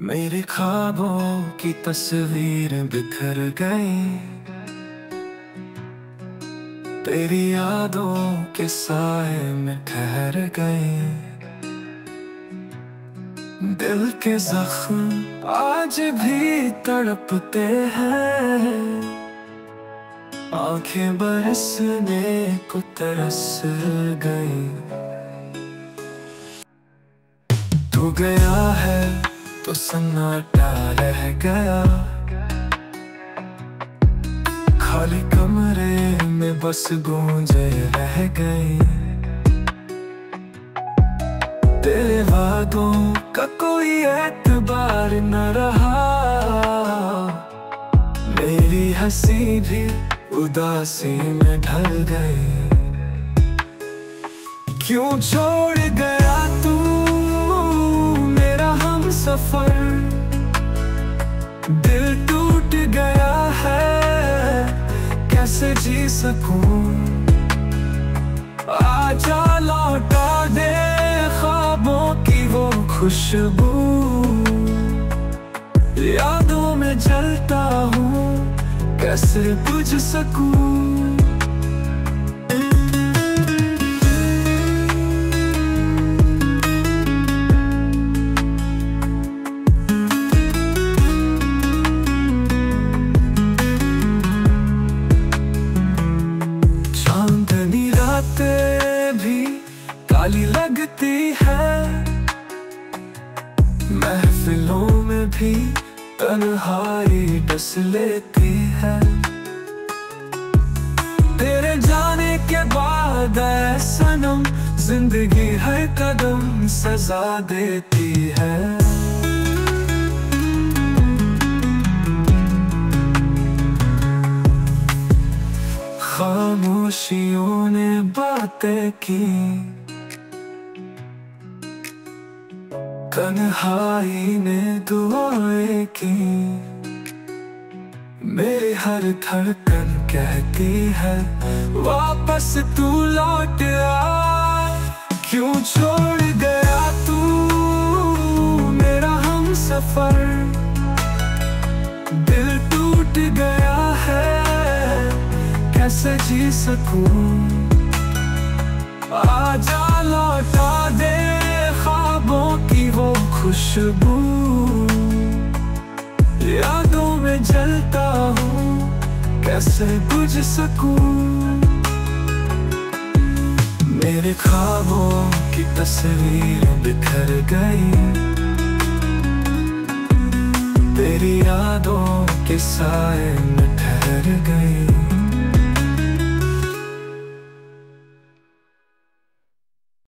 मेरे ख्वाबों की तस्वीर बिखर गई, तेरी यादों के साए में ठहर गए। दिल के जख्म आज भी तड़पते हैं, आंखें बरसने को तरस गई। तू गया है तो सन्नाटा रह गया, खाली कमरे में बस गूंजे रह गई। तेरे वादों का कोई एतबार न रहा, मेरी हंसी भी उदासी में ढल गई। क्यों छोड़ गया तू मेरा हम सफर, दिल टूट गया है कैसे जी सकूं। आजा लौटा दे ख्वाबों की वो खुशबू, यादों में जलता हूँ कैसे बुझ सकूं। चांदनी रातें भी काली लगती है, महफिलों में भी तन्हाई डस लेती है। तेरे जाने के बाद ऐ सनम जिंदगी हर कदम सजा देती है। खामोशियों ने बातें की, तन्हाई ने दुआएं की। मेरी हर धड़कन कहती है वापस तू लौट आ। क्यों छोड़ गया तू मेरा हम सफर, दिल टूट गया है कैसे जी सकूं। आजा लौटा दे ख्वाबों की वो खुशबू, यादों में जलता हूँ कैसे बुझ सकूं। मेरे ख्वाबों की तस्वीर बिखर गई, तेरी यादों के साए में ठहर